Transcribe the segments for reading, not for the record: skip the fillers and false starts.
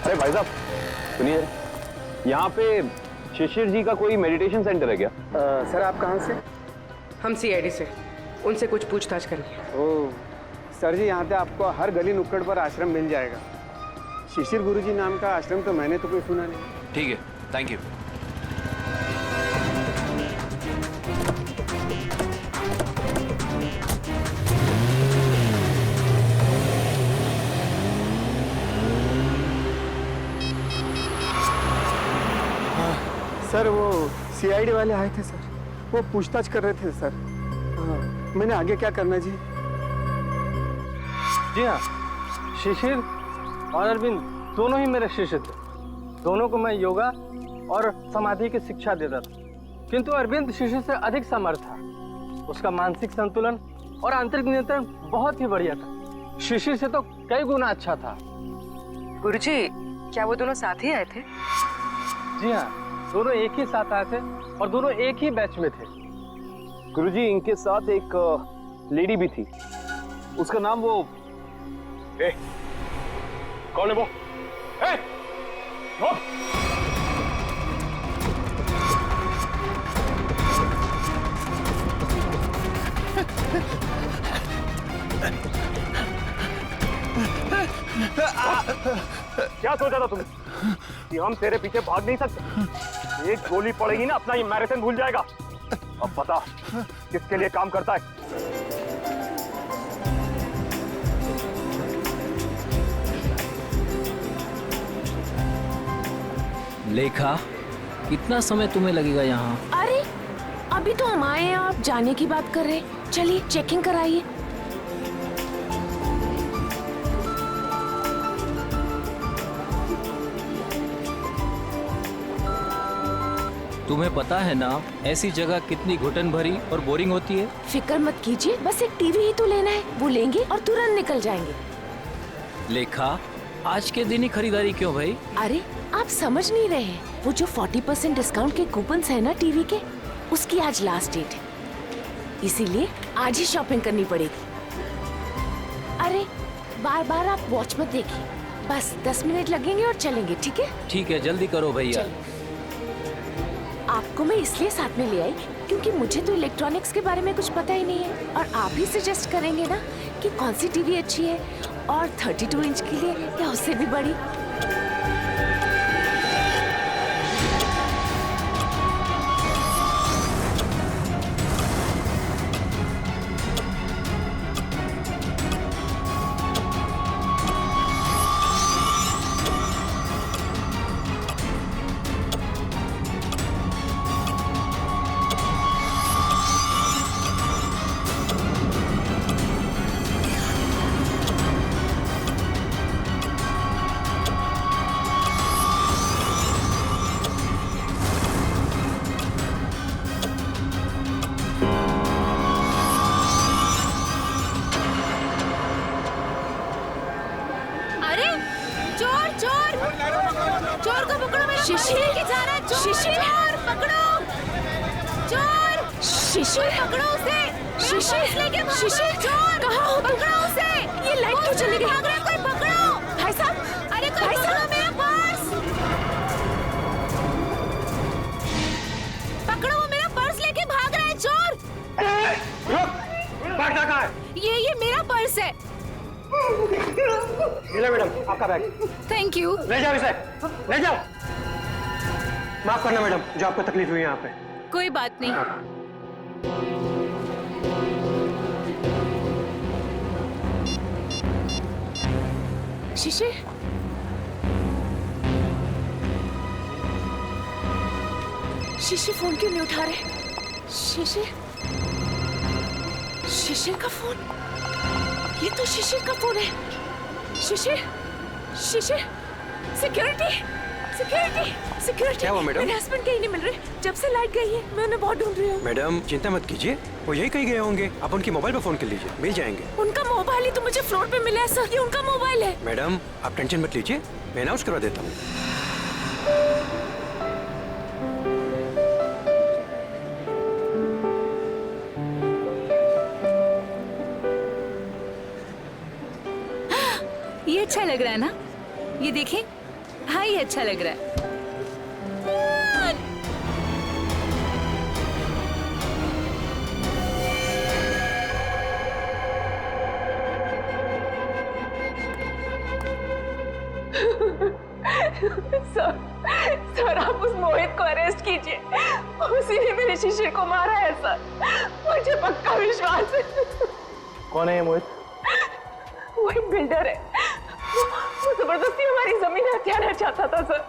अरे भाई साहब सुनिए, यहाँ पे शिशिर जी का कोई मेडिटेशन सेंटर है क्या? सर आप कहाँ से? हम सीआईडी से, उनसे कुछ पूछताछ करनी है। ओह सर जी, यहाँ पे आपको हर गली नुक्कड़ पर आश्रम मिल जाएगा। शिशिर गुरुजी नाम का आश्रम तो मैंने तो कोई सुना नहीं। ठीक है, थैंक यू। सर वो सीआईडी वाले आए थे सर, वो पूछताछ कर रहे थे सर। हाँ, मैंने आगे क्या करना जी? जी हाँ, शिशिर और अरविंद दोनों ही मेरे शिष्य थे। दोनों को मैं योगा और समाधि की शिक्षा देता था, किंतु अरविंद शिशिर से अधिक समर्थ था। उसका मानसिक संतुलन और आंतरिक नियंत्रण बहुत ही बढ़िया था। शिशिर से तो कई गुना अच्छा था। गुरुजी, क्या वो दोनों साथ ही आए थे? जी हाँ, दोनों एक ही साथ आए थे और दोनों एक ही बैच में थे। गुरुजी, इनके साथ एक लेडी भी थी, उसका नाम वो कौन है वो? वो? क्या सोचा था तुमने कि हम तेरे पीछे भाग नहीं सकते? एक गोली पड़ेगी ना, अपना ये मैराथन भूल जाएगा। अब पता किसके लिए काम करता है। लेखा, कितना समय तुम्हें लगेगा यहाँ? अरे अभी तो हम आए हैं, आप जाने की बात कर रहे हैं। चलिए चेकिंग कराइए। तुम्हें पता है ना ऐसी जगह कितनी घुटन भरी और बोरिंग होती है? फिक्र मत कीजिए, बस एक टीवी ही तो लेना है, वो लेंगे और तुरंत निकल जाएंगे। लेखा, आज के दिन ही खरीदारी क्यों भाई? अरे आप समझ नहीं रहे हैं, वो जो 40% डिस्काउंट के कूपन्स है ना टीवी के, उसकी आज लास्ट डेट है, इसीलिए आज ही शॉपिंग करनी पड़ेगी। अरे बार बार आप वॉच मत देखिए, बस 10 मिनट लगेंगे और चलेंगे, ठीक है? ठीक है, जल्दी करो भैया। आपको मैं इसलिए साथ में ले आई क्योंकि मुझे तो इलेक्ट्रॉनिक्स के बारे में कुछ पता ही नहीं है, और आप ही सजेस्ट करेंगे ना कि कौन सी टीवी अच्छी है, और 32 इंच के लिए या उससे भी बड़ी। चोर को पकड़ो, मेरा शिशिर लेके जा रहा है। शिशिर पकड़ो, चोर शिशिर पकड़ो उसे। शिशिर लेके शिशिर चोर कहाँ हो? पकड़ो उसे। ये लाइट क्यों चली गई? भाग रहा है कोई, पकड़ो। भाई साहब, अरे कोई पकड़ो मेरा पर्स। पकड़ो, वो मेरा पर्स लेके भाग रहा है चोर। भागता कहाँ है? ये मेरा पर्स है। मिला मैडम आपका बैग। Thank you. ले जाओ इसे, ले जाओ। माफ करना मैडम, जो आपको तकलीफ हुई यहाँ पे। कोई बात नहीं। शिशिर, शिशिर फोन क्यों नहीं उठा रहे? शिशिर, शिशिर का फोन, ये तो शिशिर का फोन है। शिशिर, शिशिर, सिक्योरिटी, सिक्योरिटी। सिक्योरिटी, क्या हुआ, मैडम? मेरे हस्बैंड कहीं नहीं मिल रहे। जब से लाइट गई है मैं उन्हें बहुत ढूंढ रही हूँ। मैडम चिंता मत कीजिए, वो यही कहीं गए होंगे। आप उनके मोबाइल पर फोन कर लीजिए, मिल जाएंगे। उनका मोबाइल ही तो मुझे फ्लोर पे मिला है सर, ये उनका मोबाइल है। मैडम आप टेंशन मत लीजिए, मैं अनाउंस करवा देता हूँ। ये अच्छा लग रहा है ना, ये देखें। हाँ ये अच्छा लग रहा है। सर आप उस मोहित को अरेस्ट कीजिए, उसी ने मेरे शिशिर को मारा है सर, मुझे पक्का विश्वास है। कौन है ये मोहित? वो एक बिल्डर है, वो जबरदस्ती हमारी जमीन हथियाना चाहता था सर,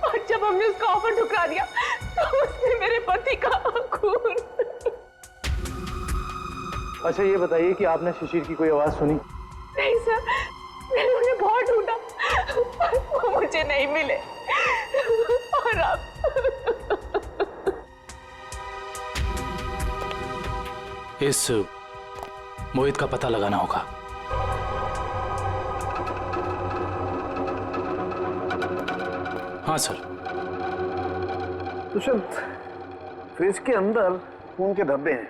और जब हमने उसका ऑफर ठुकरा दिया तो उसने मेरे पति का खून। अच्छा ये बताइए कि आपने शिशिर की कोई आवाज सुनी? नहीं सर, मैंने उन्हें बहुत ढूंढा, वो मुझे नहीं मिले। और आप इस मोहित का पता लगाना होगा। हाँ सर। दुष्यंत, फ्रिज के अंदर खून के धब्बे हैं,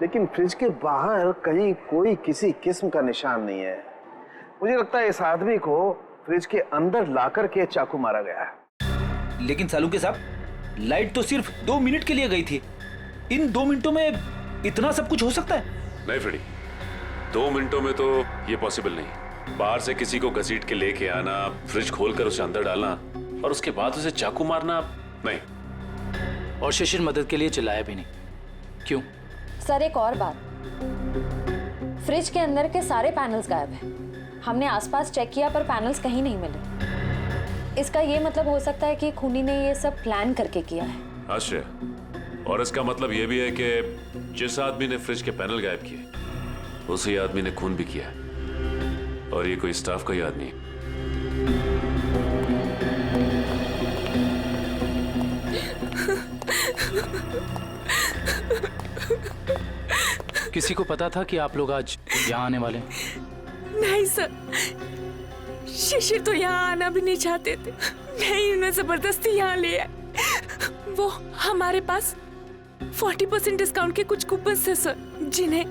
लेकिन फ्रिज के बाहर कहीं कोई किसी किस्म का निशान नहीं है। मुझे लगता है इस आदमी को फ्रिज के अंदर लाकर के चाकू मारा गया है। लेकिन सालू के साहब, लाइट तो सिर्फ 2 मिनट के लिए गई थी। इन 2 मिनटों में इतना सब कुछ हो सकता है? नहीं फ्रेडी, 2 मिनटों में तो ये पॉसिबल नहीं। बाहर से किसी को घसीट के लेके आना, फ्रिज खोलकर उसे अंदर डालना और उसके बाद उसे चाकू मारना, नहीं। और शिशिर मदद के लिए चिल्लाया भी नहीं, क्यों? सर एक और बात, फ्रिज के अंदर के सारे पैनल्स गायब हैं। हमने आसपास चेक किया पर पैनल्स कहीं नहीं मिले। इसका ये मतलब हो सकता है कि खूनी ने ये सब प्लान करके किया है। आश्चर्य। और इसका मतलब ये भी है कि जिस आदमी ने फ्रिज के पैनल गायब किए, उसी आदमी ने खून भी किया, और ये कोई स्टाफ का ही आदमी है। किसी को पता था कि आप लोग आज यहाँ आने वाले हैं? नहीं सर, शिशिर तो यहाँ आना भी नहीं चाहते थे, नहीं उन्हें जबरदस्ती यहाँ ले आए। वो हमारे पास 40% डिस्काउंट के कुछ कूपन्स थे सर, जिन्हें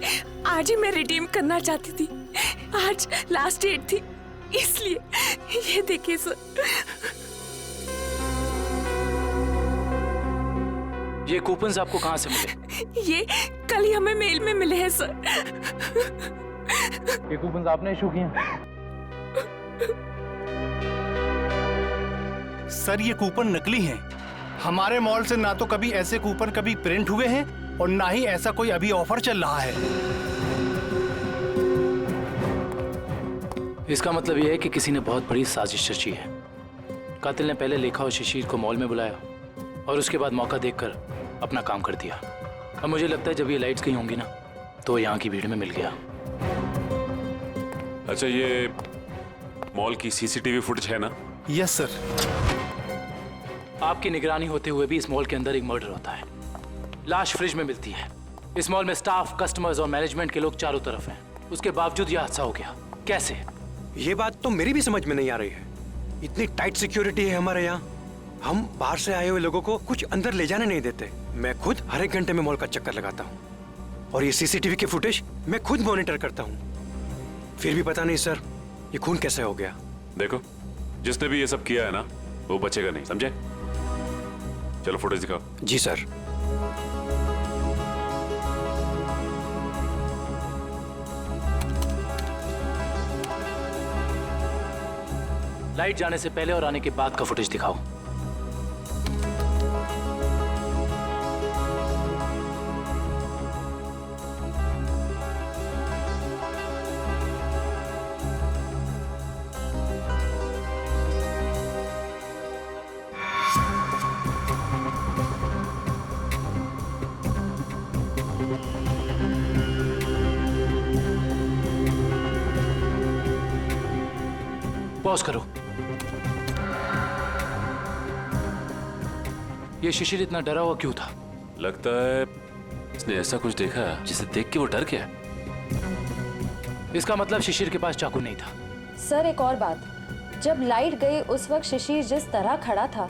आज ही मैं रिडीम करना चाहती थी। आज लास्ट डेट थी, इसलिए ये देखिए सर। ये कूपन्स आपको कहाँ से मिले? ये कल ही हमें मेल में मिले हैं सर। ये कूपन आपने इशू किए हैं? सर ये कूपन नकली हैं। हमारे मॉल से ना तो कभी ऐसे कूपन कभी प्रिंट हुए हैं और ना ही ऐसा कोई अभी ऑफर चल रहा है। इसका मतलब यह है कि किसी ने बहुत बड़ी साजिश रची है। कातिल ने पहले लेखा और शिशिर को मॉल में बुलाया और उसके बाद मौका देखकर अपना काम कर दिया। अब मुझे लगता है जब ये लाइट्स गई होंगी ना, तो यहाँ की भीड़ में मिल गया। अच्छा ये मॉल की सीसीटीवी फुटेज है ना? Yes sir. आपकी निगरानी होते हुए भी इस मॉल के अंदर एक मर्डर होता है। लाश फ्रिज में मिलती है। इस मॉल में स्टाफ, कस्टमर्स और मैनेजमेंट के लोग चारों तरफ हैं। उसके बावजूद यह हादसा हो गया, कैसे? ये बात तो मेरी भी समझ में नहीं आ रही है। इतनी टाइट सिक्योरिटी है हमारे यहाँ, हम बाहर से आए हुए लोगों को कुछ अंदर ले जाने नहीं देते। मैं खुद हर एक घंटे में मॉल का चक्कर लगाता हूँ और ये सीसीटीवी की फुटेज मैं खुद मॉनिटर करता हूँ। फिर भी पता नहीं सर, ये खून कैसे हो गया। देखो, जिसने भी ये सब किया है ना, वो बचेगा नहीं, समझे? चलो फुटेज दिखाओ। जी सर। लाइट जाने से पहले और आने के बाद का फुटेज दिखाओ। पॉज करो। ये शिशिर इतना डरा हुआ क्यों था? लगता है इसने ऐसा कुछ देखा जिसे देख के वो डर गया। इसका मतलब शिशिर के पास चाकू नहीं था। सर एक और बात, जब लाइट गई उस वक्त शिशिर जिस तरह खड़ा था,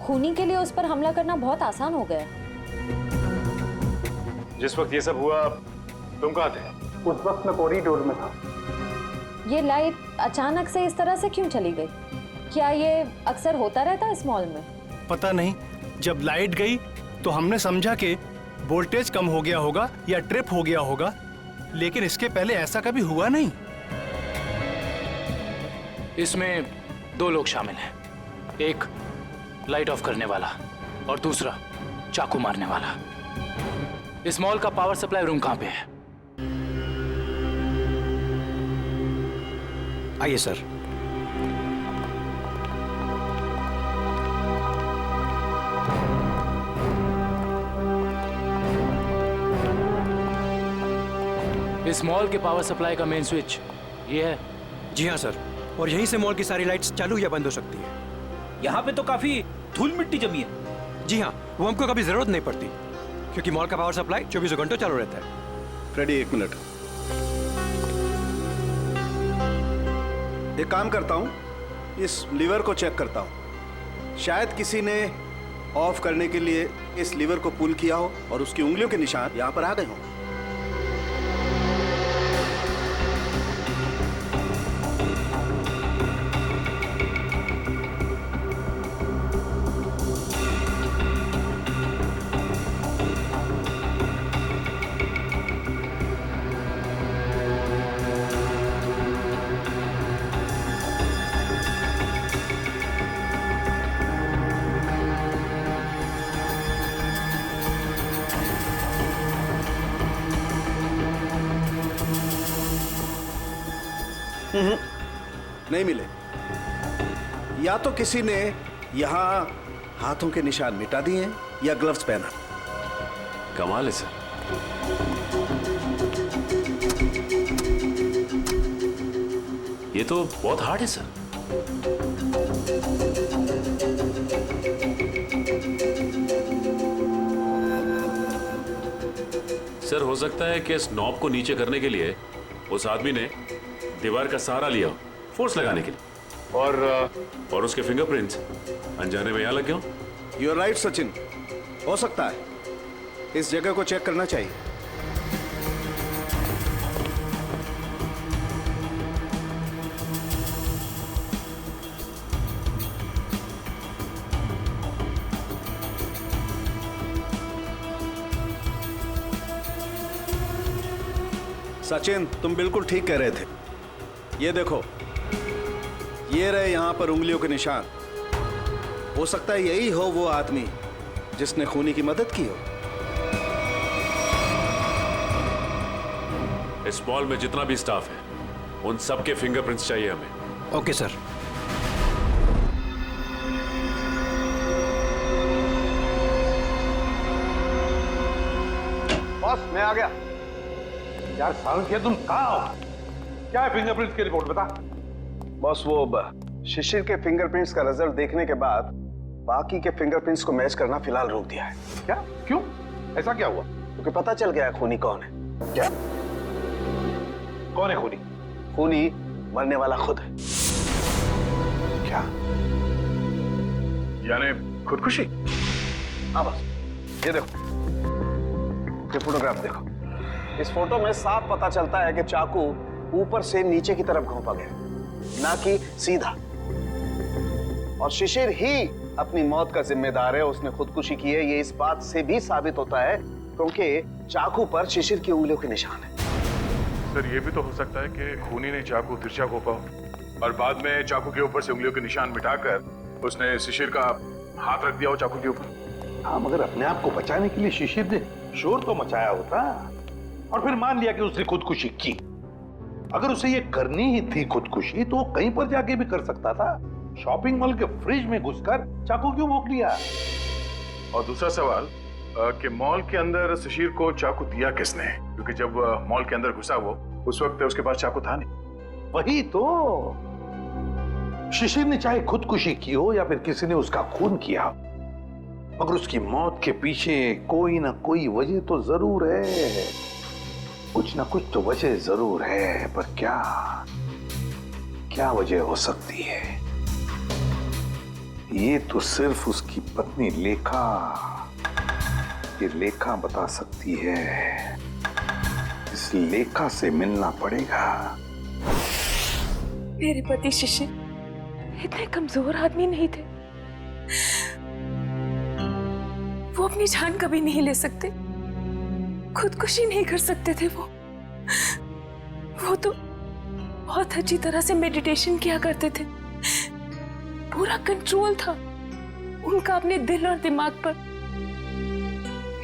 खूनी के लिए उस पर हमला करना बहुत आसान हो गया। जिस वक्त ये सब हुआ तुम कहाँ थे? उस वक्त मैं कॉरिडोर में था। ये लाइट अचानक से इस तरह से क्यों चली गई? क्या ये अक्सर होता रहता है इस मॉल में? पता नहीं, जब लाइट गई तो हमने समझा कि वोल्टेज कम हो गया होगा या ट्रिप हो गया होगा, लेकिन इसके पहले ऐसा कभी हुआ नहीं। इसमें दो लोग शामिल हैं, एक लाइट ऑफ करने वाला और दूसरा चाकू मारने वाला। इस मॉल का पावर सप्लाई रूम कहां पे है? आइए सर। इस मॉल के पावर सप्लाई का मेन स्विच ये है? जी हाँ सर, और यहीं से मॉल की सारी लाइट्स चालू या बंद हो सकती है। यहाँ पे तो काफी धूल मिट्टी जमी है। जी हाँ, वो हमको कभी जरूरत नहीं पड़ती क्योंकि मॉल का पावर सप्लाई 24 घंटों चालू रहता है। फ्रेडी एक मिनट, एक काम करता हूँ, इस लीवर को चेक करता हूँ। शायद किसी ने ऑफ करने के लिए इस लीवर को पुल किया हो और उसकी उंगलियों के निशान यहाँ पर आ गए हों। नहीं मिले। या तो किसी ने यहाँ हाथों के निशान मिटा दिए हैं या ग्लव्स पहना। कमाल है सर। ये तो बहुत हार्ड है सर। सर हो सकता है कि इस नॉब को नीचे करने के लिए उस आदमी ने दीवार का सहारा लिया, फोर्स लगाने के लिए, और उसके फिंगरप्रिंट्स अनजाने में यहाँ लग गए। यू आर राइट सचिन, हो सकता है। इस जगह को चेक करना चाहिए। सचिन, तुम बिल्कुल ठीक कह रहे थे। ये देखो, ये रहे यहां पर उंगलियों के निशान। हो सकता है यही हो वो आदमी जिसने खूनी की मदद की हो। इस मॉल में जितना भी स्टाफ है उन सबके फिंगरप्रिंट्स चाहिए हमें। Okay sir. बॉस मैं आ गया। यार सांख्य तुम कहाँ हो? क्या है फिंगरप्रिंट्स की रिपोर्ट बता। बॉस वो शिशिर के फिंगरप्रिंट्स का रिजल्ट देखने के बाद बाकी के फिंगरप्रिंट्स को मैच करना फिलहाल रोक दिया है। क्या? क्यों? ऐसा क्या हुआ? क्योंकि पता चल गया खूनी कौन है। क्या? कौन है खूनी? खूनी मरने वाला खुद है। क्या? यानी खुदकुशी? हाँ बस, ये देखो, ये फोटोग्राफ देखो। इस फोटो में साफ पता चलता है कि चाकू ऊपर से नीचे की तरफ घोंपा गया, ना कि सीधा। और शिशिर ही अपनी मौत का जिम्मेदार है, उसने खुदकुशी की है। ये इस बात से भी साबित होता है क्योंकि चाकू पर शिशिर की उंगलियों के निशान है। सर ये भी तो हो सकता है कि खूनी ने चाकू तिरछा घोंपा हो और बाद में चाकू के ऊपर से उंगलियों के निशान मिटाकर उसने शिशिर का हाथ रख दिया हो चाकू के ऊपर। हाँ, मगर अपने आप को बचाने के लिए शिशिर ने शोर तो मचाया होता और फिर मान लिया कि उसने खुदकुशी की। अगर उसे ये करनी ही थी खुदकुशी तो वो कहीं पर जाके भी कर सकता था। शॉपिंग मॉल के फ्रिज में घुसकर चाकू क्यों भोंक लिया? और दूसरा सवाल कि मॉल के अंदर शिशिर को चाकू दिया किसने? क्योंकि जब मॉल के अंदर घुसा वो, उस वक्त उसके पास चाकू था नहीं। वही तो, शिशिर ने चाहे खुदकुशी की हो या फिर किसी ने उसका खून किया, मगर उसकी मौत के पीछे कोई ना कोई वजह तो जरूर है। कुछ ना कुछ तो वजह जरूर है, पर क्या वजह हो सकती है ये तो सिर्फ उसकी पत्नी लेखा बता सकती है। इस लेखा से मिलना पड़ेगा। मेरे पति शिशिर इतने कमजोर आदमी नहीं थे। वो अपनी जान कभी नहीं ले सकते, खुदकुशी नहीं कर सकते थे। वो तो बहुत अच्छी तरह से मेडिटेशन किया करते थे। पूरा कंट्रोल था उनका अपने दिल और दिमाग पर।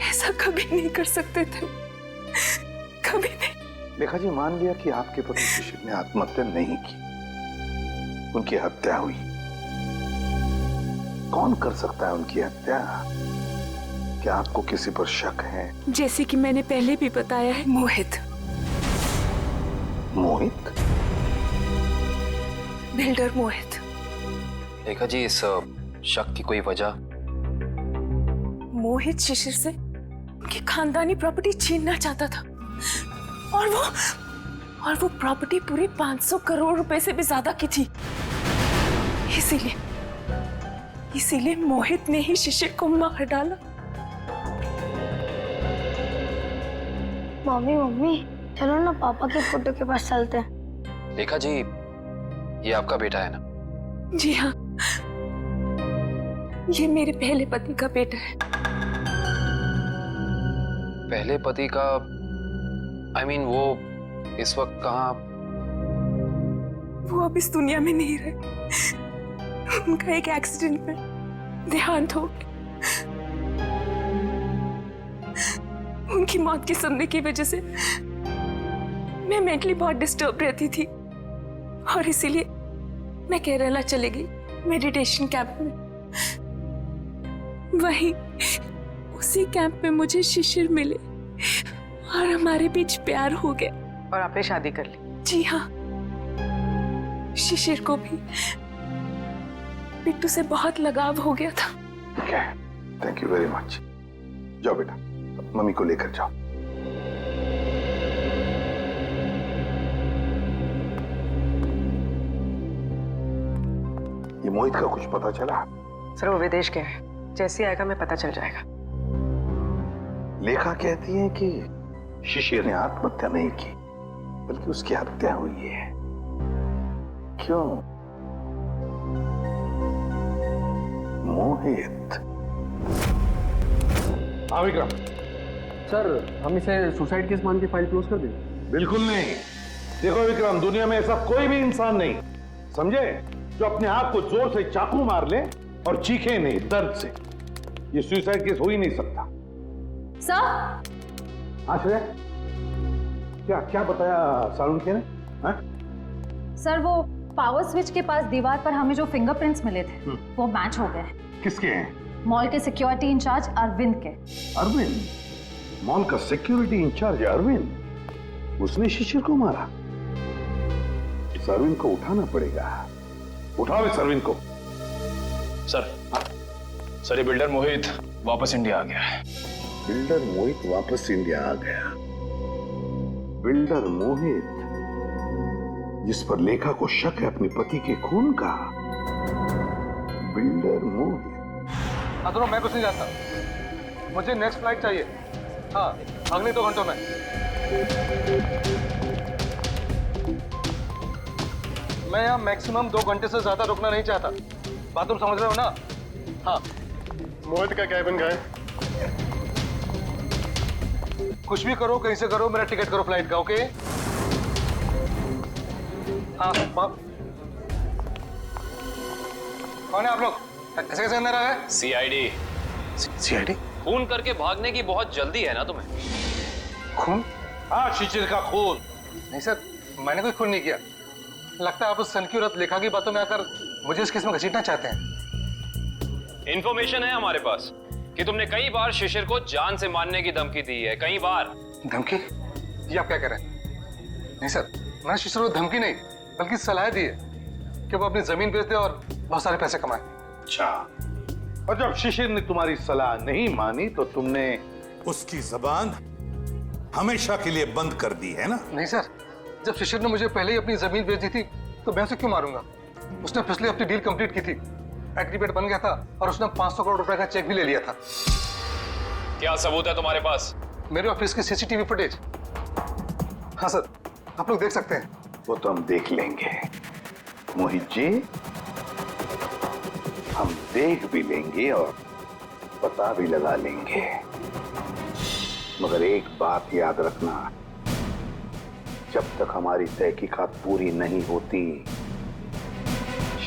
ऐसा कभी नहीं कर सकते थे, कभी नहीं। लेखा जी, मान लिया कि आपके पति शिशिर ने आत्महत्या नहीं की, उनकी हत्या हुई। कौन कर सकता है उनकी हत्या? क्या आपको किसी पर शक है? जैसे कि मैंने पहले भी बताया है, मोहित। मोहित? बिल्डर मोहित। लेखा जी, इस शक की कोई वजह? मोहित शिशिर से उनकी खानदानी प्रॉपर्टी छीनना चाहता था, और वो प्रॉपर्टी पूरी 500 करोड़ रुपए से भी ज्यादा की थी। इसीलिए मोहित ने ही शिशिर को मार डाला। मम्मी चलो ना पापा के फोटो के पास चलते हैं। लेखा जी, ये आपका बेटा है ना? जी हाँ, ये मेरे पहले पति का बेटा है। पहले पति का? I mean, वो इस वक्त कहाँ? वो अब इस दुनिया में नहीं रहे। उनका एक एक्सीडेंट में देहांत हो गया। उनकी मौत के सदमे की वजह से मैं मेंटली बहुत डिस्टर्ब रहती थी, और इसीलिए मैं केरला चली गई मेडिटेशन कैंप में। वहीं उसी कैंप में मुझे शिशिर मिले और हमारे बीच प्यार हो गया। और आपने शादी कर ली? जी हाँ, शिशिर को भी बिट्टू से बहुत लगाव हो गया था। Thank you very much. जाओ बेटा, मम्मी को लेकर जाओ। ये मोहित का कुछ पता चला? सर, वो विदेश गया है। जैसे आएगा मैं पता चल जाएगा। लेखा कहती है कि शिशिर ने आत्महत्या नहीं की, बल्कि उसकी हत्या हुई है। क्यों? मोहित। हाँ विक्रम। सर, हम इसे सुसाइड केस मान के फाइल क्लोज कर दें? बिल्कुल नहीं। देखो विक्रम, दुनिया में ऐसा कोई भी इंसान नहीं, समझे, जो अपने आप को जोर से चाकू मार ले और चीखे नहीं दर्द से। ये सुसाइड केस हो ही नहीं सकता। सर। हाँ श्रेया, क्या बताया सारुण के ने? हाँ? सर, वो पावर स्विच के पास दीवार पर हमें जो फिंगरप्रिंट्स मिले थे वो मैच हो गए। किसके हैं? मॉल के सिक्योरिटी इंचार्ज अरविंद के। अरविंद? मॉल का सिक्योरिटी इंचार्ज अरविंद? उसने शिशिर को मारा? इस अरविंद को उठाना पड़ेगा। उठाओ इस अरविंद को। सर, सर, ये बिल्डर मोहित वापस इंडिया आ गया है। बिल्डर मोहित वापस इंडिया आ गया? बिल्डर मोहित, जिस पर लेखा को शक है अपने पति के खून का। बिल्डर मोहित। हाँ दोनों, मैं कुछ नहीं जानता। मुझे नेक्स्ट फ्लाइट चाहिए। हाँ, अगले 2 घंटों में। मैं यहाँ मैक्सिमम 2 घंटे से ज्यादा रुकना नहीं चाहता। बात तुम समझ रहे हो ना? हाँ। मोहित का कैबिन का है। कुछ भी करो, कहीं से करो, मेरा टिकट करो फ्लाइट का। ओके? हाँ। कौन है आप लोग? ऐसे कैसे अंदर आ गए? सीआईडी। सीआईडी? खून करके भागने की बहुत जल्दी है ना तुम्हें? खून? हाँ, शिशिर का खून। नहीं सर, मैंने कोई खून नहीं किया। लगता है आप उस सनकी औरत लेखा की बातों में आकर मुझे इस केस में घसीटना चाहते हैं। इंफॉर्मेशन है हमारे पास कि तुमने कई बार शिशिर को जान से मारने की धमकी दी है। कई बार। धमकी? ये आप क्या कह रहे हैं? नहीं सर, मैंने शिशिर को धमकी नहीं, बल्कि सलाह दी है कि वो अपनी जमीन बेच दे और बहुत सारे पैसे कमाए। अच्छा, और जब शिशिर ने तुम्हारी सलाह नहीं मानी तो तुमने उसकी जबान हमेशा के लिए बंद कर दी है ना? नहीं सर, जब शिशिर ने मुझे पहले ही अपनी जमीन बेच दी थी तो मैं उसे क्यों मारूंगा? उसने पिछले हफ्ते डील कंप्लीट की थी, एग्रीमेंट बन गया था और उसने 500 करोड़ रुपए का चेक भी ले लिया था। क्या सबूत है तुम्हारे पास? मेरे ऑफिस की सीसीटीवी फुटेज। हाँ सर, आप लोग देख सकते हैं। वो तो हम देख लेंगे मोहित जी, हम देख भी लेंगे और पता भी लगा लेंगे, मगर एक बात याद रखना, जब तक हमारी तहकीकात पूरी नहीं होती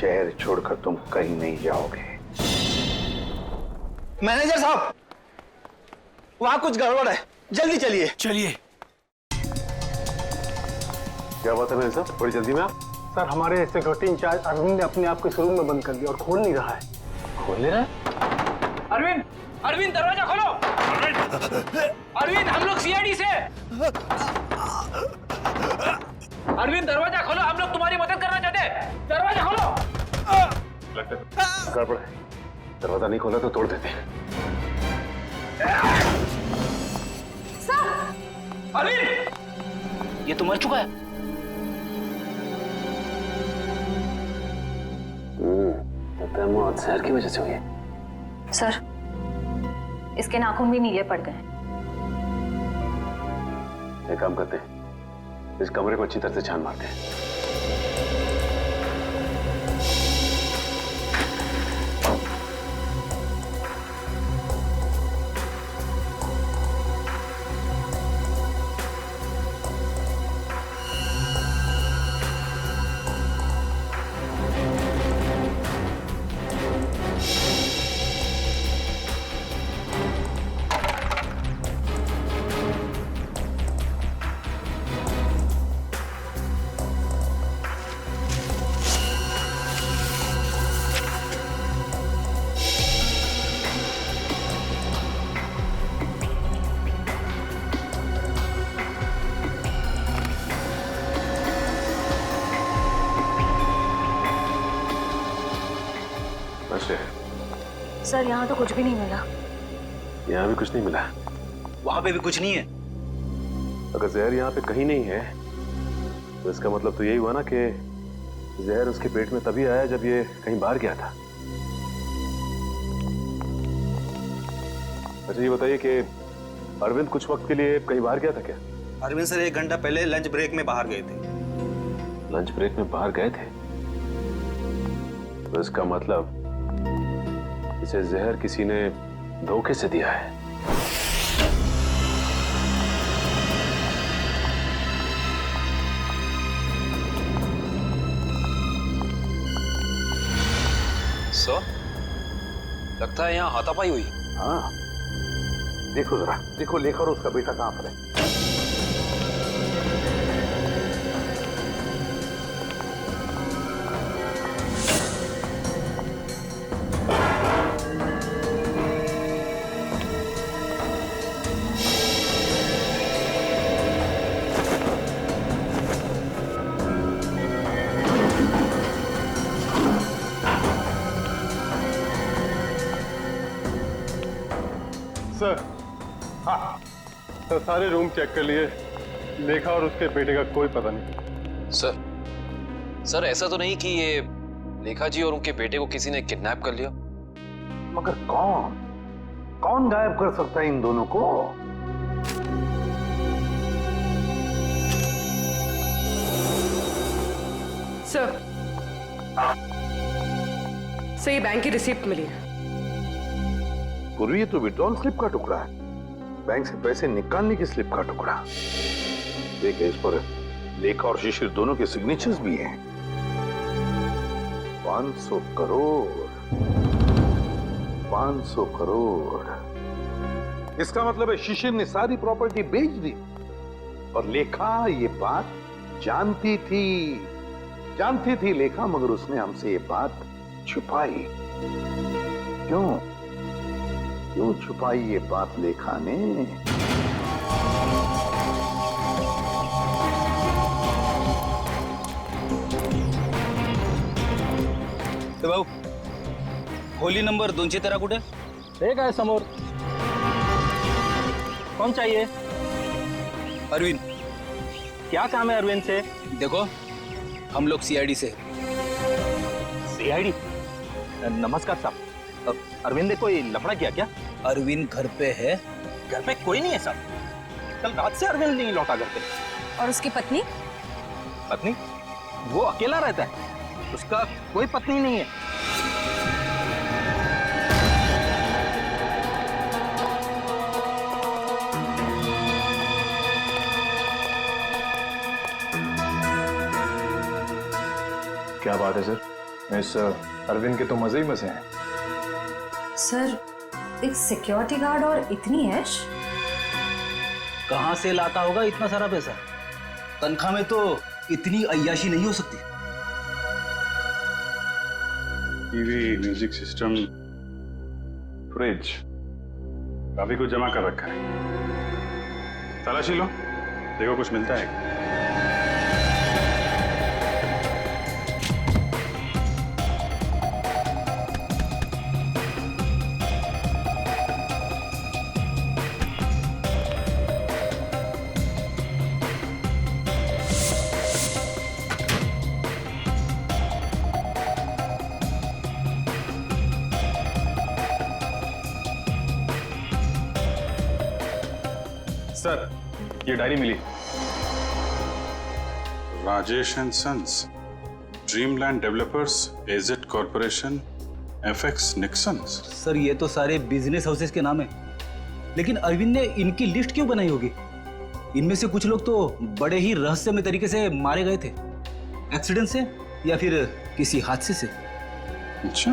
शहर छोड़कर तुम कहीं नहीं जाओगे। मैनेजर साहब, वहां कुछ गड़बड़ है, जल्दी चलिए। चलिए। क्या बात है मैनेजर साहब, बड़ी जल्दी में आप? सर, हमारे सिक्योरिटी इंचार्ज अरविंद ने अपने आप को इस रूम में बंद कर दिया और खोल नहीं रहा है। खोल नहीं रहा है? अरविंद, अरविंद दरवाजा खोलो। अरविंद, हम लोग सीआईडी से। अरविंद दरवाजा खोलो, हम लोग तुम्हारी मदद करना चाहते हैं। दरवाजा खोलो। गड़बड़ है, दरवाजा नहीं खोला तो तोड़ देते हैं। अरविंद, ये तो मर चुका है। मौत जहर की वजह से हुई है। सर, इसके नाखून भी नीले पड़ गए। एक काम करते हैं, इस कमरे को अच्छी तरह से छान मारते हैं। सर, यहाँ तो कुछ भी नहीं मिला। यहाँ भी कुछ नहीं मिला? वहां पे भी कुछ नहीं है। अगर जहर यहाँ पे कहीं नहीं है तो इसका मतलब तो यही हुआ ना कि जहर उसके पेट में तभी आया जब ये कहीं बाहर गया था। अच्छा, ये बताइए कि अरविंद कुछ वक्त के लिए कहीं बाहर गया था क्या? अरविंद सर 1 घंटा पहले लंच ब्रेक में बाहर गए थे। लंच ब्रेक में बाहर गए थे? तो इसका मतलब इसे जहर किसी ने धोखे से दिया है। सर, लगता है यहाँ हाथापाई हुई। हाँ, देखो जरा, देखो लेखा और उसका बेटा कहां पर है। सर, हाँ सर, सारे रूम चेक कर लिए, लेखा और उसके बेटे का कोई पता नहीं। सर, ऐसा तो नहीं कि ये लेखा जी और उनके बेटे को किसी ने किडनैप कर लिया? मगर कौन गायब कर सकता है इन दोनों को? सर, ये बैंक की रिसिप्ट मिली है। पूर्वी, ये तो विड्रॉल स्लिप का टुकड़ा है, बैंक से पैसे निकालने की स्लिप का टुकड़ा। देखिए, इस पर लेखा और शिशिर दोनों के सिग्नेचर्स भी हैं। 500 करोड़, 500 करोड़। इसका मतलब है शिशिर ने सारी प्रॉपर्टी बेच दी और लेखा ये बात जानती थी लेखा, मगर उसने हमसे ये बात छुपाई। क्यों छुपाई ये बात लेखा ने? तो बाबू, खोली नंबर 213 कुठे? एक आहे समोर. कौन चाहिए? अरविंद. क्या काम है अरविंद से? देखो, हम लोग सीआईडी से. सीआईडी? नमस्कार साहब. अरविंद ने कोई लफड़ा किया क्या? अरविंद घर पे है. घर पे कोई नहीं है साहब. कल रात से अरविंद नहीं लौटा घर पे. और उसकी पत्नी? पत्नी? वो अकेला रहता है. उसका कोई पत्नी नहीं है. क्या बात है सर, मिस अरविंद के तो मजे ही मजे हैं. सर, एक सिक्योरिटी गार्ड और इतनी ऐश? कहाँ से लाता होगा इतना सारा पैसा? तनख्वाह में तो इतनी अय्याशी नहीं हो सकती. टीवी, म्यूजिक सिस्टम, फ्रिज, काफी कुछ जमा कर रखा है. तलाशी लो, देखो कुछ मिलता है. सर, ये डायरी मिली. Rajesh and sons, Dreamland developers, AZ corporation, FX Nixons. Sir, ये तो सारे बिजनेस हाउसेस के नाम है. लेकिन अरविंद ने इनकी लिस्ट क्यों बनाई होगी? इनमें से कुछ लोग तो बड़े ही रहस्यमय तरीके से मारे गए थे. एक्सीडेंट से या फिर किसी हादसे से. अच्छा,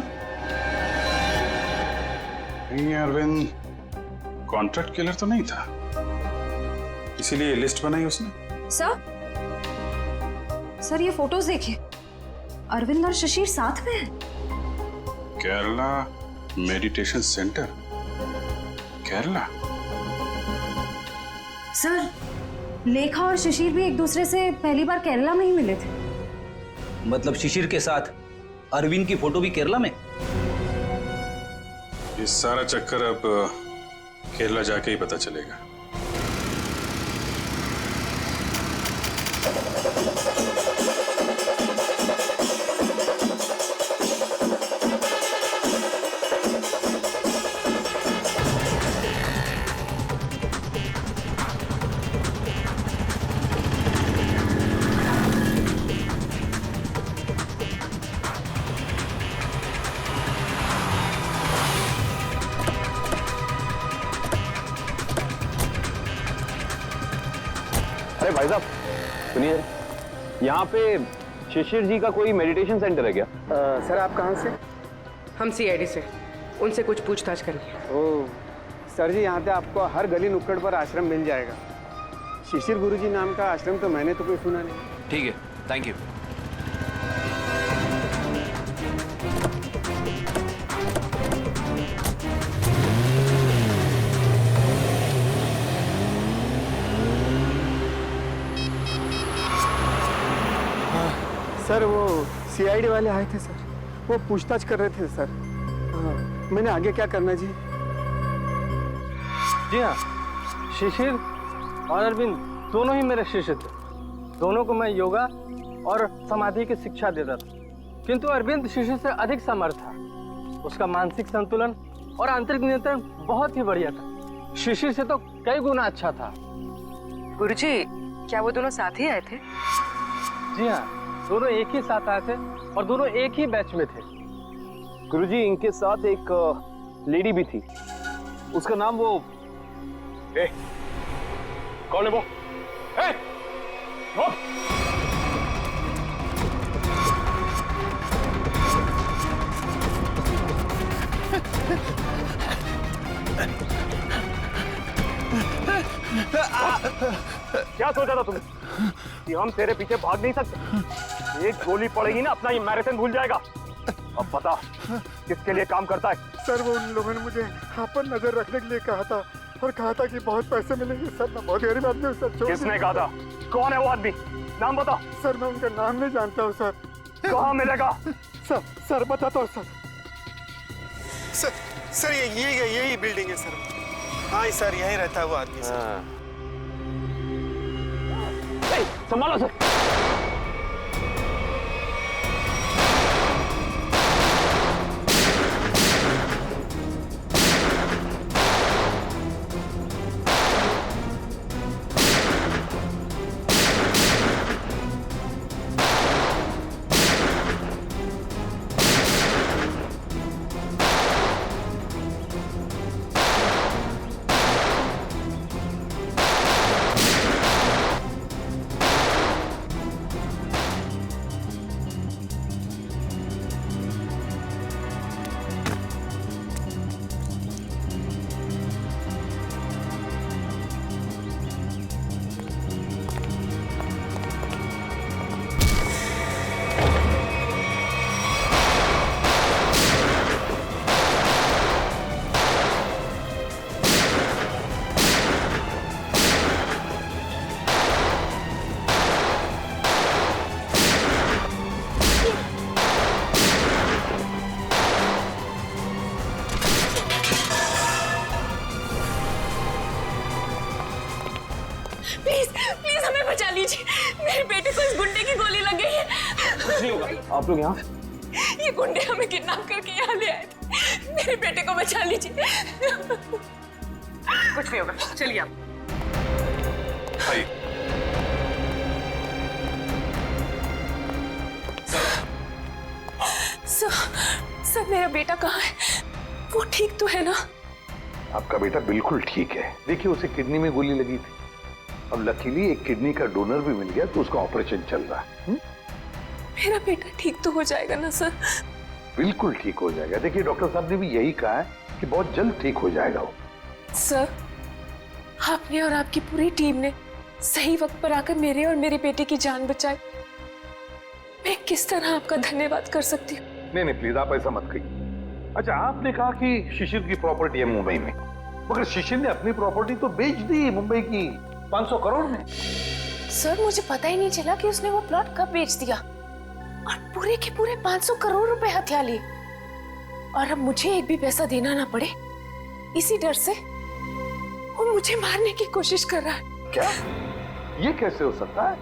ये अरविंद कॉन्ट्रैक्ट किलर तो नहीं था, इसीलिए लिस्ट बनाई उसने. सर ये फोटोज देखिए, अरविंद और शिशिर साथ में हैं. Kerala meditation centre, Kerala. Sir, लेखा और शिशिर भी एक दूसरे से पहली बार केरला में ही मिले थे. मतलब शिशिर के साथ अरविंद की फोटो भी केरला में? ये सारा चक्कर अब केरला जाके ही पता चलेगा. अरे भाई साहब सुनिए, यहाँ पे शिशिर जी का कोई मेडिटेशन सेंटर है क्या? सर आप कहाँ से? हम सीआईडी से. उनसे कुछ पूछताछ करनी है. ओह सर जी, यहाँ पे आपको हर गली नुक्कड़ पर आश्रम मिल जाएगा. शिशिर गुरुजी नाम का आश्रम तो मैंने तो कोई सुना नहीं. ठीक है, थैंक यू. सर वो सीआईडी वाले आए थे सर, वो पूछताछ कर रहे थे सर. मैंने आगे क्या करना जी? जी हाँ, शिशिर और अरविंद दोनों ही मेरे शिष्य थे. दोनों को मैं योगा और समाधि की शिक्षा देता था. किंतु अरविंद शिशिर से अधिक समर्थ था. उसका मानसिक संतुलन और आंतरिक नियंत्रण बहुत ही बढ़िया था. शिशिर से तो कई गुना अच्छा था. गुरुजी, क्या वो दोनों साथ ही आए थे? जी हाँ, दोनों एक ही साथ आए थे और दोनों एक ही बैच में थे. गुरुजी, इनके साथ एक लेडी भी थी. उसका नाम वो कौन है वो? वो? क्या सोचा था तुमने कि हम तेरे पीछे भाग नहीं सकते? एक गोली पड़ेगी ना, अपना ये मैराथन भूल जाएगा. अब बता, किसके लिए काम करता है? सर वो उन लोगों ने मुझे यहाँ पर नजर रखने के लिए कहा था और कहा था कि बहुत पैसे मिलेंगे. सर मैं बहुत गरीब आदमी हूँ सर. किसने कहा था? कौन है वो आदमी? नाम बता. सर मैं उनका नाम नहीं जानता हूँ सर. कहाँ मिलेगा? सर बताता हूँ सर. सर यही बिल्डिंग है सर। हाँ सर, यहीं रहता है वो आदमी सर। संभालो सर। प्लीज प्लीज हमें बचा लीजिए, मेरे बेटे को इस गुंडे की गोली लग गई है। कुछ नहीं होगा। आप लोग यहाँ? ये गुंडे हमें किडनैप करके यहाँ ले आए थे, मेरे बेटे को बचा लीजिए। कुछ नहीं होगा, चलिए आप। सर मेरा बेटा कहाँ है? वो ठीक तो है ना? आपका बेटा बिल्कुल ठीक है। देखिए उसे किडनी में गोली लगी थी, अब लकीली एक किडनी का डोनर भी मिल गया तो उसका ऑपरेशन चल रहा है। मेरा बेटा ठीक तो हो जाएगा ना सर? बिल्कुल ठीक हो जाएगा। देखिए डॉक्टर साहब ने भी यही कहा है कि बहुत जल्द ठीक हो जाएगा वो। सर आपने और आपकी पूरी टीम ने सही वक्त पर आकर मेरे और मेरे बेटे की जान बचाई। मैं किस तरह आपका धन्यवाद कर सकती हूँ? नहीं प्लीज आप ऐसा मत कहिए। अच्छा आपने कहा कि शिशिर की प्रॉपर्टी है मुंबई में, मगर शिशिर ने अपनी प्रॉपर्टी तो बेच दी मुंबई की 500 करोड़ में। सर मुझे पता ही नहीं चला कि उसने वो प्लॉट कब बेच दिया और पूरे के पूरे 500 करोड़ रुपए हथिया लिए, और अब मुझे एक भी पैसा देना ना पड़े इसी डर से वो मुझे मारने की कोशिश कर रहा है। क्या? ये कैसे हो सकता है?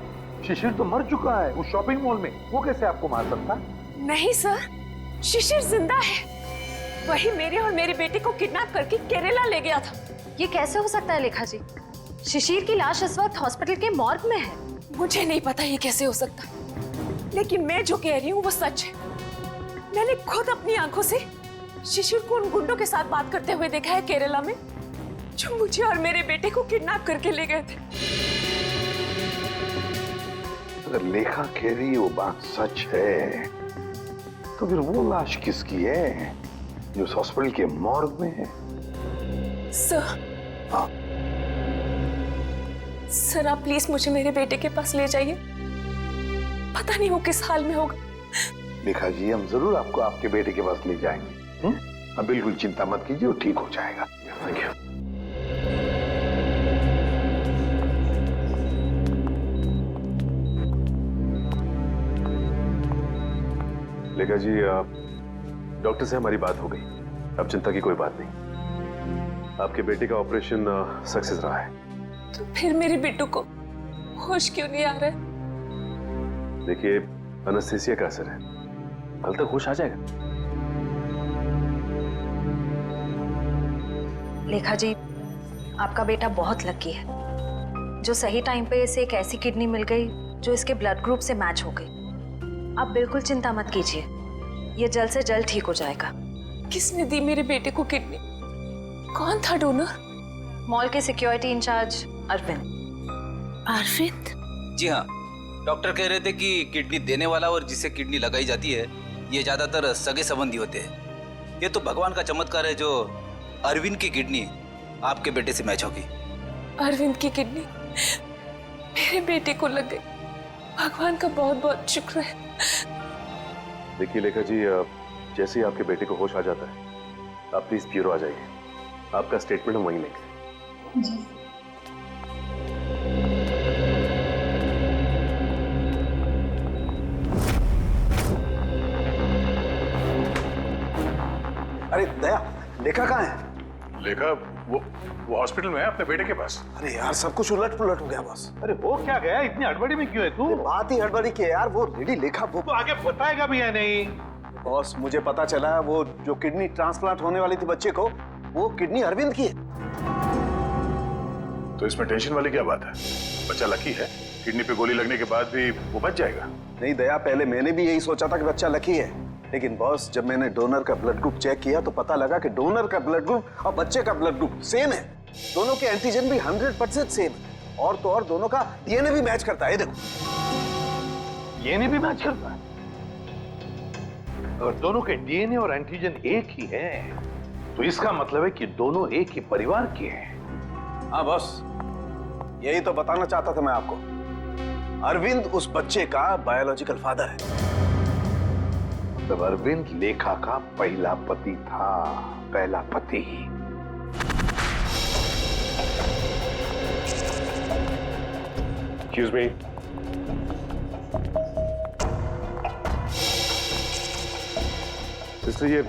शिशिर तो मर चुका है उस शॉपिंग मॉल में, वो कैसे आपको मार सकता है? नहीं सर, शिशिर जिंदा है। वही मेरे और मेरे बेटे को किडनैप करके केरला ले गया था। ये कैसे हो सकता है लेखा जी? शिशिर की लाश इस वक्त हॉस्पिटल के मॉर्ग में है। मुझे नहीं पता ये कैसे हो सकता, लेकिन मैं जो कह रही हूँ वो सच है। मैंने खुद अपनी आंखों से शिशिर को उन गुंडों के साथ बात करते हुए देखा है केरला में, जो मुझे और मेरे बेटे को किडनैप करके ले गए थे। अगर लेखा कह रही है वो बात सच है तो फिर वो लाश किसकी है जो उस हॉस्पिटल के मॉर्ग में है? सर, हाँ सर आप प्लीज मुझे मेरे बेटे के पास ले जाइए, पता नहीं वो किस हाल में होगा। लेखा जी हम जरूर आपको आपके बेटे के पास ले जाएंगे। अब बिल्कुल चिंता मत कीजिए, वो ठीक हो जाएगा। Thank you. लेखा जी डॉक्टर से हमारी बात हो गई, अब चिंता की कोई बात नहीं। आपके बेटे का ऑपरेशन सक्सेस रहा है। तो फिर मेरे बेटू को होश क्यों नहीं आ रहा है? देखिए एनेस्थीसिया का असर है, कल तक होश आ जाएगा। लेखा जी आपका बेटा बहुत लकी है, जो सही टाइम पे इसे एक ऐसी किडनी मिल गई जो इसके ब्लड ग्रुप से मैच हो गई। आप बिल्कुल चिंता मत कीजिए, ये जल्द से जल्द ठीक हो जाएगा। किसने दी मेरे बेटे को किडनी? कौन था डोनर? मॉल के सिक्योरिटी इंचार्ज अरविंद। अरविंद? जी हाँ, डॉक्टर कह रहे थे कि किडनी देने वाला और जिसे किडनी लगाई जाती है ये ज्यादातर सगे संबंधी होते हैं। ये तो भगवान का चमत्कार है जो अरविंद की किडनी आपके बेटे से मैच होगी। अरविंद की किडनी मेरे बेटे को लग गई, भगवान का बहुत बहुत शुक्र है। देखिए लेखा जी जैसे ही आपके बेटे को होश आ जाता है आप प्लीज ब्यूरो आ जाइए, आपका स्टेटमेंट हम वहीं लेंगे। अरे दया, लेखा कहाँ है? लेखा वो हॉस्पिटल में है अपने बेटे के पास। अरे यार सब कुछ उलट पुलट हो गया बॉस। अरे वो क्या गया, इतनी हड़बड़ी में क्यों है तू? बात ही हड़बड़ी की है यार। वो लेडी लेखा वो तो आगे बताएगा भी या नहीं? बॉस मुझे पता चला वो जो किडनी ट्रांसप्लांट होने वाली थी बच्चे को, वो किडनी अरविंद की है। तो इसमें टेंशन वाली क्या बात है? बच्चा लकी है, किडनी पे गोली लगने के बाद भी वो बच जाएगा। नहीं दया, पहले मैंने भी यही सोचा था कि बच्चा लकी है, लेकिन बॉस जब मैंने डोनर का ब्लड ग्रुप चेक किया तो पता लगा कि डोनर का ब्लड ग्रुप और बच्चे का ब्लड ग्रुप सेम है। दोनों के एंटीजन भी 100% सेम है, और तो और दोनों का डीएनए भी मैच करता है। देखो डीएनए भी मैच करता है। अगर दोनों के डीएनए और एंटीजन एक ही है तो इसका मतलब है कि दोनों एक ही परिवार के हैं। हाँ बॉस, यही तो बताना चाहता था मैं आपको। अरविंद उस बच्चे का बायोलॉजिकल फादर है। तब अरविंद लेखा का पहला पति था, पहला पति। Excuse me. सिस्टर, ये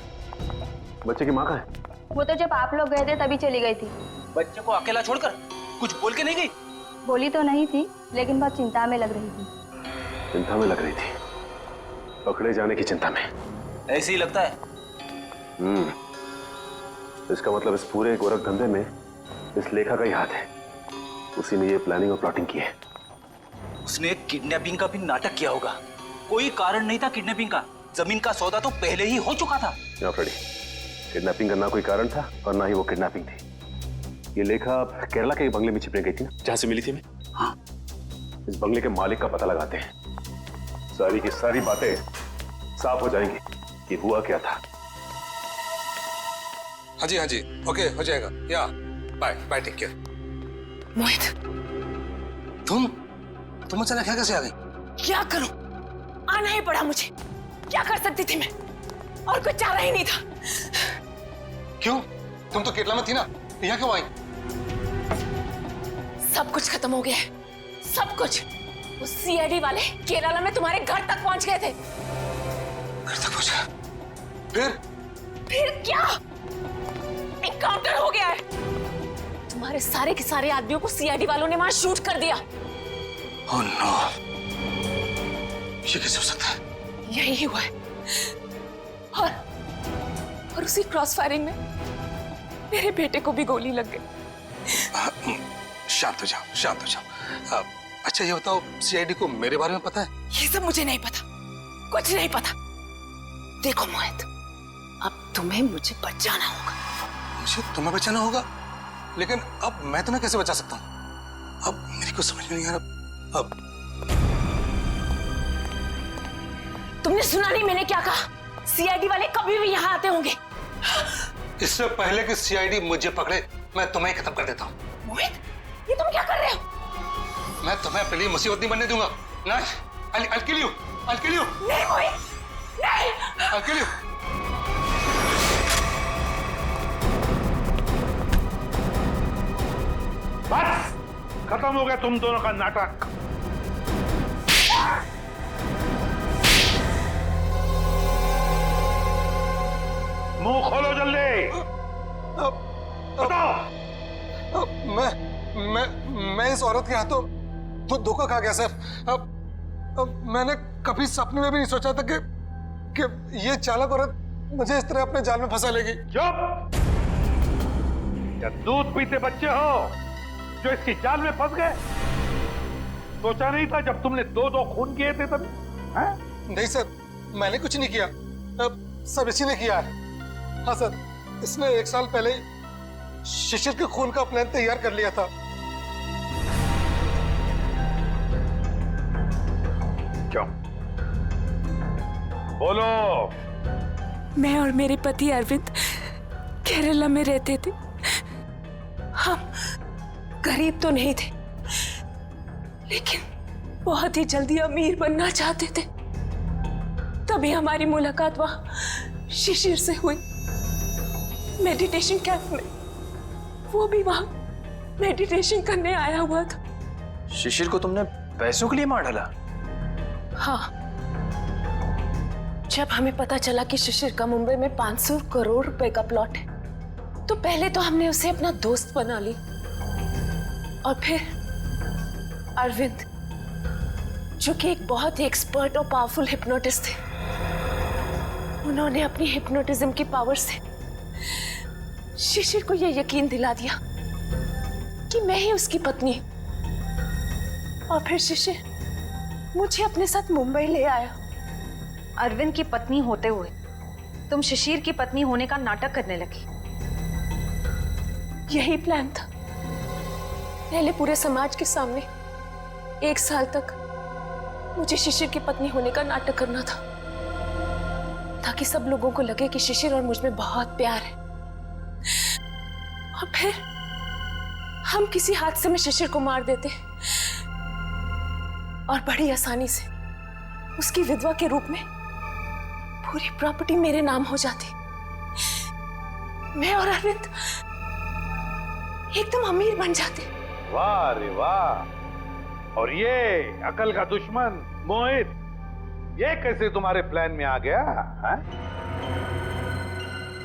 बच्चे की माँ कहाँ है? वो तो जब आप लोग गए थे तभी चली गई थी। बच्चे को अकेला छोड़कर कुछ बोल के नहीं गई? बोली तो नहीं थी, लेकिन बहुत चिंता में लग रही थी। चिंता में लग रही थी? पकड़े जाने की चिंता में? ऐसे ही लगता है। इसका मतलब इस पूरे गोरख धंधे में इस लेखा का ही हाथ है। उसी ने ये प्लानिंग और प्लॉटिंग की है। उसने किडनैपिंग का भी नाटक किया होगा। कोई कारण नहीं था किडनैपिंग का। जमीन का सौदा तो पहले ही हो चुका था। फ्रेडी, किडनैपिंग का ना कोई कारण था और ना ही वो किडनैपिंग थी। ये लेखा केरला के बंगले में छिपने गई थी ना, जहां से मिली थी मैं। हाँ। इस बंगले के मालिक का पता लगाते हैं, सारी की सारी बातें साफ हो जाएंगी कि हुआ क्या था। हाँ जी, ओके हो जाएगा। या बाय बाय, टेक केयर। मोहित, तुम अचानक यहाँ कैसे आ गई? क्या करूं? आना ही पड़ा मुझे। क्या कर सकती थी मैं? और कुछ चारा ही नहीं था। क्यों? तुम तो केरला में थी ना, यहाँ क्यों आई? सब कुछ खत्म हो गया है, सब कुछ। उस सीआईडी वाले केरला में तुम्हारे घर तक पहुंच गए थे। घर तक पहुंचा? फिर क्या? एनकाउंटर हो गया है। तुम्हारे सारे के सारे आदमियों को सीआईडी वालों ने वहां शूट कर दिया। ओह नो, ये कैसे हो सकता है? यही हुआ है। और उसी क्रॉस फायरिंग में मेरे बेटे को भी गोली लग गई। शांत हो जाओ। अच्छा ये बताओ, सीआईडी को मेरे बारे में पता है? ये सब मुझे नहीं पता, कुछ नहीं पता। देखो मोहित, अब तुम्हें मुझे बचाना होगा। मुझे तुम्हें बचाना होगा? लेकिन अब मैं तुम्हें कैसे बचा सकता हूँ? अब मेरी कुछ समझ में नहीं आ रहा। अब तुमने सुना नहीं मैंने क्या कहा? सीआईडी वाले कभी भी यहाँ आते होंगे। इससे पहले कि सीआईडी मुझे पकड़े, मैं तुम्हें खत्म कर देता हूँ। मोहित, ये तुम क्या कर रहे हो? मैं तुम्हें अपने लिए मुसीबत नहीं बनने दूंगा। नहीं, I'll kill you. नहीं मोहित, नहीं। I'll kill you. बस खत्म हो गया तुम दोनों का नाटक। मुंह खोलो जल्दी, बताओ। मैं इस औरत के हाथों तो धोखा खा गया सर। अब मैंने कभी सपने में भी नहीं सोचा था कि ये चालाक औरत मुझे इस तरह अपने जाल में फंसा लेगी। चुप! क्या दूध पीते बच्चे हो जो इसकी जाल में फंस गए? सोचा नहीं था जब तुमने दो खून किए थे तभी? नहीं सर, मैंने कुछ नहीं किया। अब सब इसी ने किया है। हाँ सर, इसने 1 साल पहले शिशिर के खून का प्लान तैयार कर लिया था। क्यों? बोलो। मैं और मेरे पति अरविंद केरला में रहते थे। हम गरीब तो नहीं थे, लेकिन बहुत ही जल्दी अमीर बनना चाहते थे। तभी हमारी मुलाकात वहां शिशिर से हुई, मेडिटेशन कैंप में। वो भी वहां मेडिटेशन करने आया हुआ था। शिशिर को तुमने पैसों के लिए मार डाला? हाँ, जब हमें पता चला कि शिशिर का मुंबई में 500 करोड़ रुपए का प्लॉट है, तो पहले तो हमने उसे अपना दोस्त बना ली, और फिर अरविंद, जो कि एक बहुत ही एक्सपर्ट और पावरफुल हिप्नोटिस्ट थे, उन्होंने अपनी हिप्नोटिज्म की पावर से शिशिर को यह यकीन दिला दिया कि मैं ही उसकी पत्नी हूं। और फिर शिशिर मुझे अपने साथ मुंबई ले आया। अरविंद की पत्नी होते हुए तुम शिशिर की पत्नी होने का नाटक करने लगी। यही प्लान था। पहले पूरे समाज के सामने 1 साल तक मुझे शिशिर की पत्नी होने का नाटक करना था, ताकि सब लोगों को लगे कि शिशिर और मुझ में बहुत प्यार है। और फिर हम किसी हादसे में शिशिर को मार देते और बड़ी आसानी से उसकी विधवा के रूप में पूरी प्रॉपर्टी मेरे नाम हो जाती। मैं और अरविंद एकदम अमीर बन जाते। वाह रे वाह। और ये अकल का दुश्मन मोहित, ये कैसे तुम्हारे प्लान में आ गया है?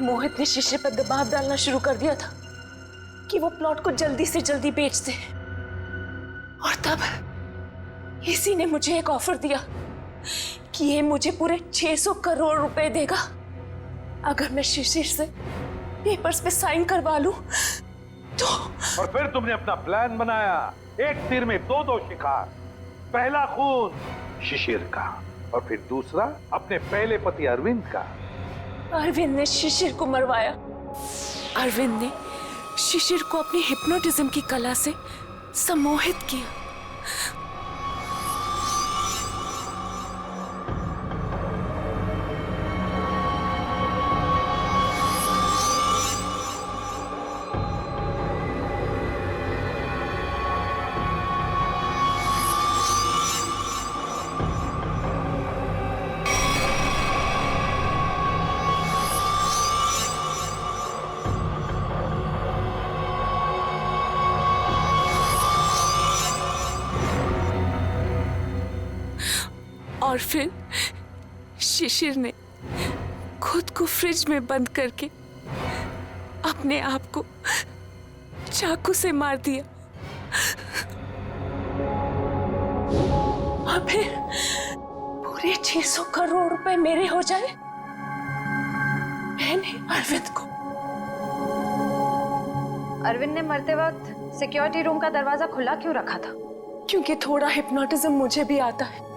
मोहित ने शिशिर पर दबाव डालना शुरू कर दिया था कि वो प्लॉट को जल्दी से जल्दी बेच दे। और तब इसी ने मुझे एक ऑफर दिया कि ये मुझे पूरे 600 करोड़ रुपए देगा अगर मैं शिशिर से पेपर्स पे साइन करवा लूं तो। और फिर तुमने अपना प्लान बनाया, एक तीर में 2 शिकार। पहला खून शिशिर का, और फिर दूसरा अपने पहले पति अरविंद का। अरविंद ने शिशिर को मरवाया। अरविंद ने शिशिर को अपनी हिप्नोटिज्म की कला से सम्मोहित किया। और फिर शिशिर ने खुद को फ्रिज में बंद करके अपने आप को चाकू से मार दिया। और फिर पूरे 600 करोड़ रुपए मेरे हो जाए। मैंने अरविंद को। अरविंद ने मरते वक्त सिक्योरिटी रूम का दरवाजा खुला क्यों रखा था? क्योंकि थोड़ा हिप्नोटिज्म मुझे भी आता है।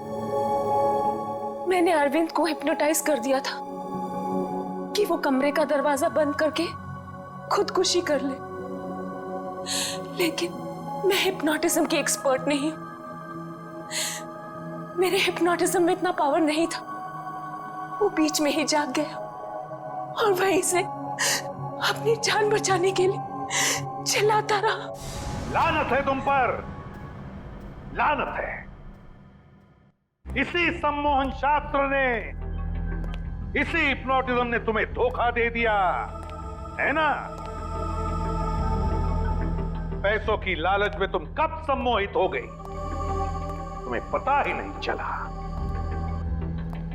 मैंने अरविंद को हिप्नोटाइज कर दिया था कि वो कमरे का दरवाजा बंद करके खुदकुशी कर ले। लेकिन मैं हिप्नोटिज्म की एक्सपर्ट नहीं हूं। मेरे हिप्नोटिज्म में इतना पावर नहीं था। वो बीच में ही जाग गया और वहीं से अपनी जान बचाने के लिए चिल्लाता रहा। लानत है तुम पर, लानत है। इसी सम्मोहन शास्त्र ने, इसी हिप्नोटिज्म ने तुम्हें धोखा दे दिया है ना? पैसों की लालच में तुम कब सम्मोहित हो गई, तुम्हें पता ही नहीं चला।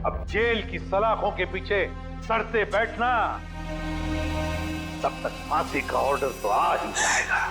अब जेल की सलाखों के पीछे सड़ते बैठना, तब तक फांसी का ऑर्डर तो आ ही जाएगा।